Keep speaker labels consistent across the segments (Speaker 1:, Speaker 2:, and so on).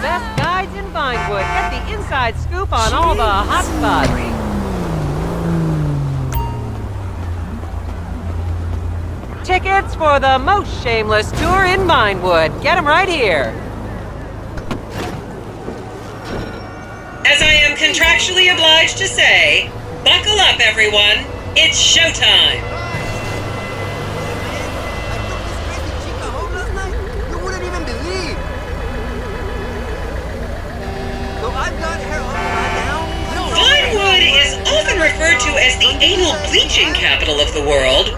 Speaker 1: best guides in Vinewood. Get the inside scoop on all the hot spots. Tickets for the most shameless tour in Vinewood. Get them right here.
Speaker 2: As I am contractually obliged to say, buckle up, everyone. It's showtime. Vinewood is often referred to as the anal bleaching capital of the world.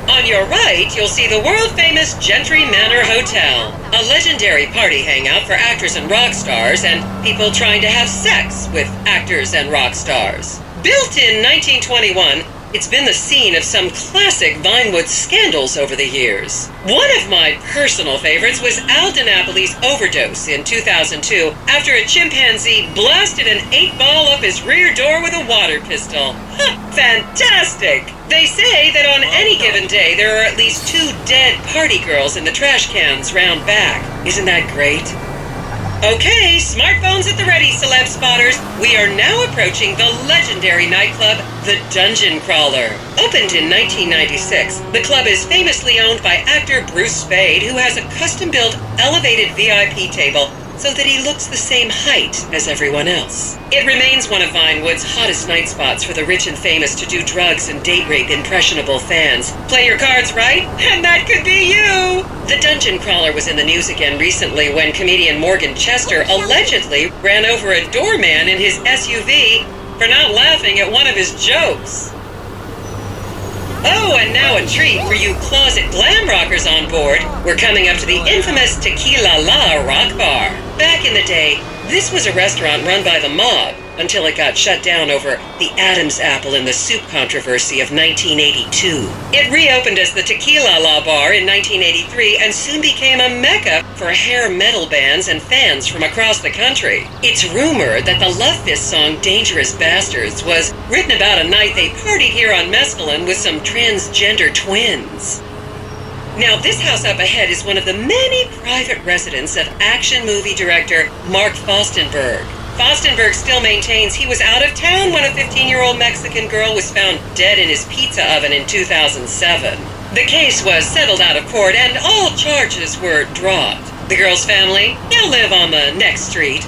Speaker 2: On your right, you'll see the world-famous Gentry Manor Hotel, a legendary party hangout for actors and rock stars and people trying to have sex with actors and rock stars. Built in 1921, it's been the scene of some classic Vinewood scandals over the years. One of my personal favorites was Al DiNapoli's overdose in 2002 after a chimpanzee blasted an 8-ball up his rear door with a water pistol. Fantastic! They say that on any given day there are at least 2 dead party girls in the trash cans round back. Isn't that great? Okay, smartphones at the ready, celeb spotters. We are now approaching the legendary nightclub, the Dungeon Crawler. Opened in 1996, the club is famously owned by actor Bruce Spade, who has a custom-built elevated VIP table so that he looks the same height as everyone else. It remains one of Vinewood's hottest night spots for the rich and famous to do drugs and date rape impressionable fans. Play your cards right, and that could be you! The Dungeon Crawler was in the news again recently when comedian Morgan Chester allegedly ran over a doorman in his SUV for not laughing at one of his jokes. Oh, and now a treat for you closet glam rockers on board. We're coming up to the infamous Tequila-la rock bar. Back in the day, this was a restaurant run by the mob until it got shut down over the Adam's apple in the soup controversy of 1982. It reopened as the Tequila-la bar in 1983 and soon became a mecca for hair metal bands and fans from across the country. It's rumored that the Love Fist song Dangerous Bastards was written about a night they partied here on Mescaline with some transgender twins. Now, this house up ahead is one of the many private residences of action movie director Mark Fostenberg. Fostenberg still maintains he was out of town when a 15-year-old Mexican girl was found dead in his pizza oven in 2007. The case was settled out of court and all charges were dropped. The girl's family now live on the next street.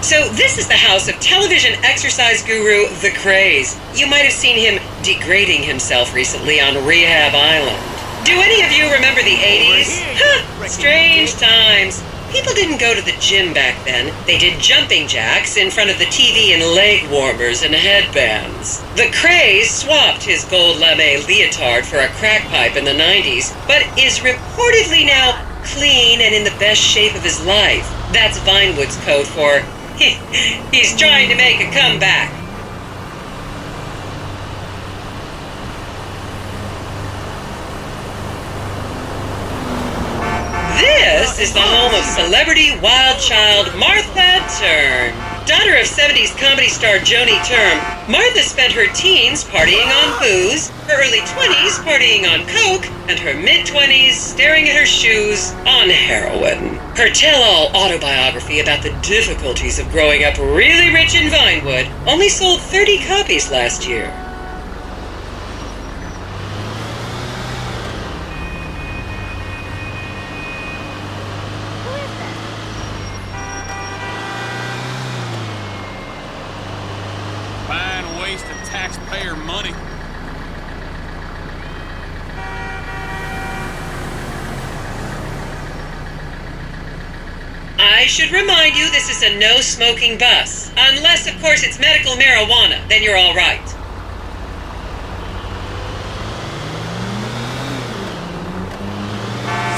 Speaker 2: So this is the house of television exercise guru The Craze. You might have seen him degrading himself recently on Rehab Island. Do any of you remember the 80s? Strange times. People didn't go to the gym back then. They did jumping jacks in front of the TV and leg warmers and headbands. The Craze swapped his gold lame leotard for a crack pipe in the 90s, but is reportedly now clean and in the best shape of his life. That's Vinewood's code for he's trying to make a comeback. This is the home of celebrity wild child Martha Turn. Daughter of 70s comedy star Joni Term, Martha spent her teens partying on booze, her early 20s partying on coke, and her mid-20s staring at her shoes on heroin. Her tell-all autobiography about the difficulties of growing up really rich in Vinewood only sold 30 copies last year.
Speaker 3: Taxpayer money.
Speaker 2: I should remind you this is a no-smoking bus. Unless, of course, it's medical marijuana, then you're all right.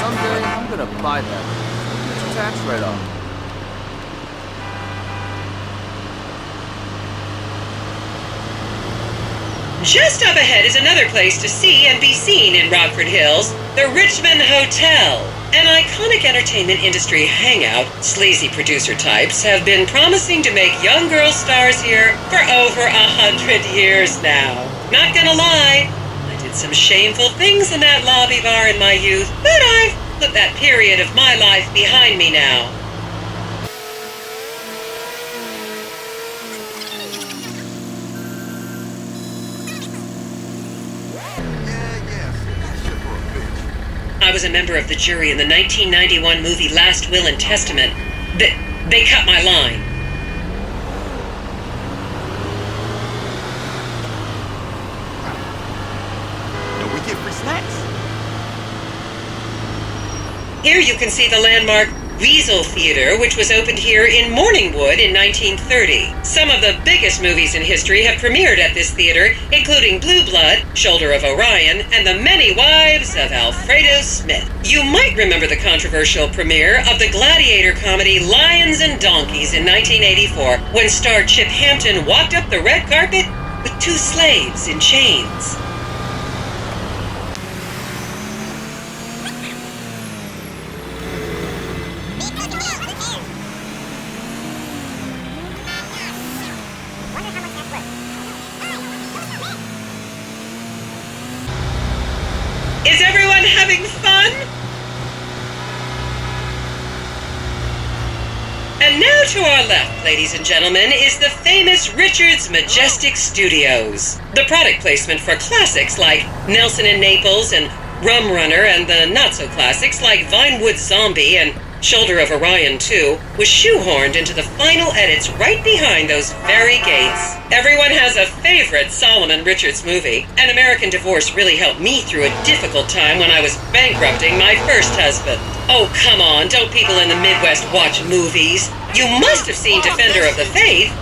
Speaker 4: Someday I'm gonna buy that. It's a tax write-off.
Speaker 2: Just up ahead is another place to see and be seen in Rockford Hills, the Richmond Hotel. An iconic entertainment industry hangout, sleazy producer types have been promising to make young girl stars here for over 100 years now. Not gonna lie, I did some shameful things in that lobby bar in my youth, but I've put that period of my life behind me now. I was a member of the jury in the 1991 movie Last Will and Testament. They cut my line.
Speaker 4: And we get free snacks.
Speaker 2: Here you can see the landmark Weazel Theater, which was opened here in Morningwood in 1930. Some of the biggest movies in history have premiered at this theater, including Blue Blood, Shoulder of Orion, and The Many Wives of Alfredo Smith. You might remember the controversial premiere of the gladiator comedy Lions and Donkeys in 1984, when star Chip Hampton walked up the red carpet with two slaves in chains. Is everyone having fun? And now to our left, ladies and gentlemen, is the famous Richard's Majestic Studios. The product placement for classics like Nelson and Naples and Rum Runner, and the not-so-classics like Vinewood Zombie and Shoulder of Orion 2 was shoehorned into the final edits right behind those very gates. Everyone has a favorite Solomon Richards movie. An American Divorce really helped me through a difficult time when I was bankrupting my first husband. Oh, come on, don't people in the Midwest watch movies? You must have seen Defender of the Faith.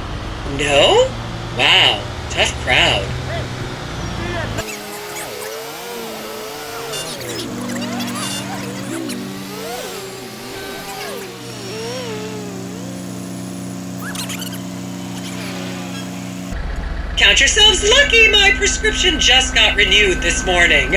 Speaker 2: No? Wow, tough crowd. Count yourselves lucky, my prescription just got renewed this morning.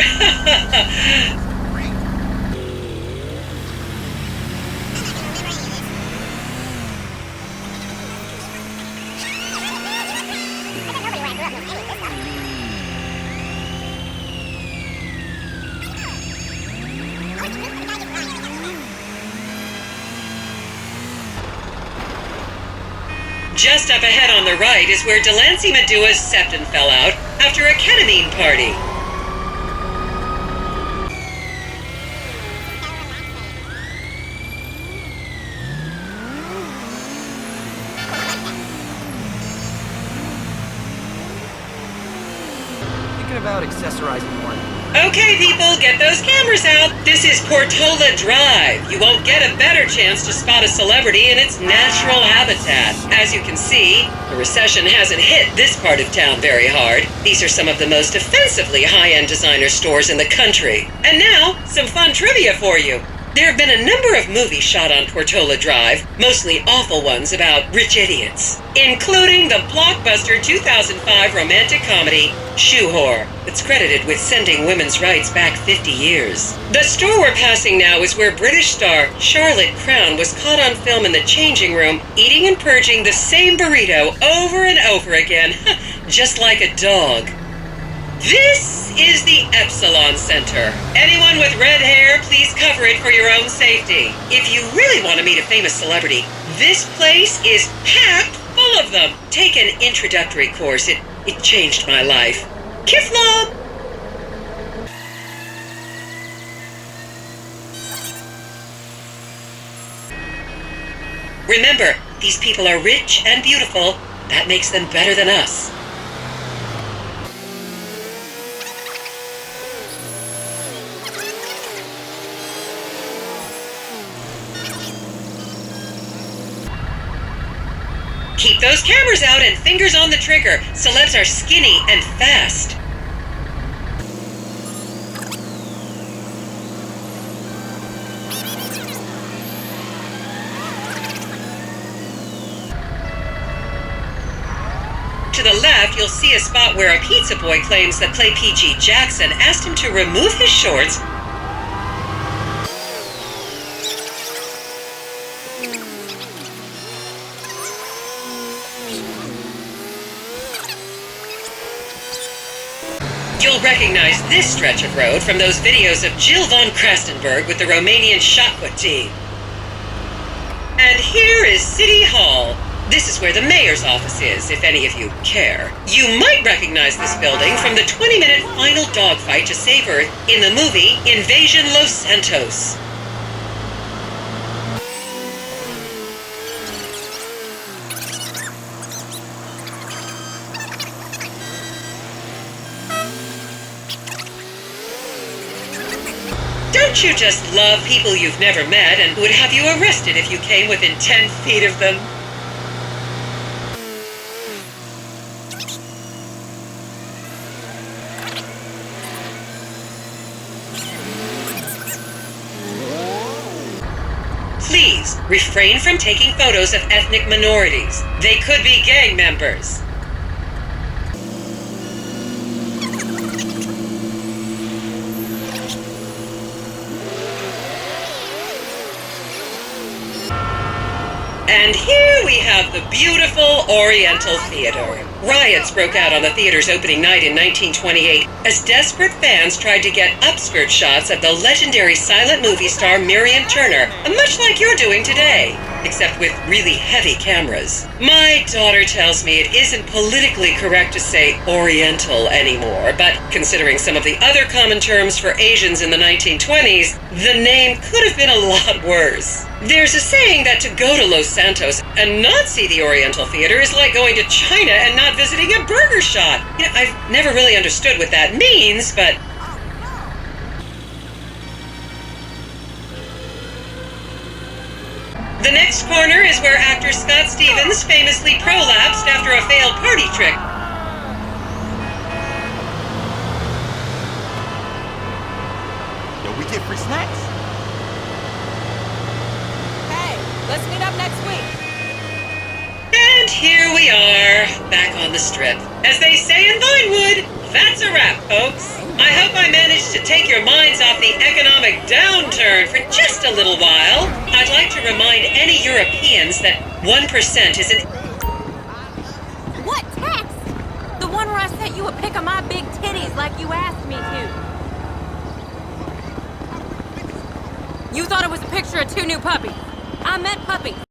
Speaker 2: Just up ahead on the right is where Delancey Medua's septon fell out after a ketamine party.
Speaker 4: Thinking about accessorizing more.
Speaker 2: Okay, people, get those cameras out. This is Portola Drive. You won't get a better chance to spot a celebrity in its natural habitat. As you can see, the recession hasn't hit this part of town very hard. These are some of the most offensively high-end designer stores in the country. And now, some fun trivia for you. There have been a number of movies shot on Portola Drive, mostly awful ones about rich idiots, including the blockbuster 2005 romantic comedy, Shoe Whore, that's credited with sending women's rights back 50 years. The store we're passing now is where British star Charlotte Crown was caught on film in the changing room, eating and purging the same burrito over and over again, just like a dog. This is the Epsilon Center. Anyone with red hair, please cover it for your own safety. If you really want to meet a famous celebrity, this place is packed full of them. Take an introductory course. It changed my life. Kiflam! Remember, these people are rich and beautiful. That makes them better than us. Keep those cameras out and fingers on the trigger. Celebs are skinny and fast. To the left, you'll see a spot where a pizza boy claims that Play PG Jackson asked him to remove his shorts You'll recognize this stretch of road from those videos of Jill von Krastenberg with the Romanian shot put team. And here is City Hall. This is where the mayor's office is, if any of you care. You might recognize this building from the 20-minute final dogfight to save Earth in the movie Invasion Los Santos. Don't you just love people you've never met and would have you arrested if you came within 10 feet of them? Please refrain from taking photos of ethnic minorities. They could be gang members. And here we have the beautiful Oriental Theater. Riots broke out on the theater's opening night in 1928 as desperate fans tried to get upskirt shots of the legendary silent movie star Miriam Turner, much like you're doing today, except with really heavy cameras. My daughter tells me it isn't politically correct to say Oriental anymore, but considering some of the other common terms for Asians in the 1920s, the name could have been a lot worse. There's a saying that to go to Los Santos and not see the Oriental Theater is like going to China and not visiting a burger shop. You know, I've never really understood what that means, but... The next corner is where actor Scott Stevens famously prolapsed after a failed party trick.
Speaker 4: Yo, we get free snacks?
Speaker 5: Hey, let's meet up next week.
Speaker 2: And here we are, back on the strip. As they say in Vinewood, that's a wrap, folks. I hope I managed to take your minds off the economic downturn for just a little while. I'd like to remind any Europeans that 1% is an...
Speaker 5: What text? The one where I sent you a pic of my big titties like you asked me to. You thought it was a picture of two new puppies. I meant puppies.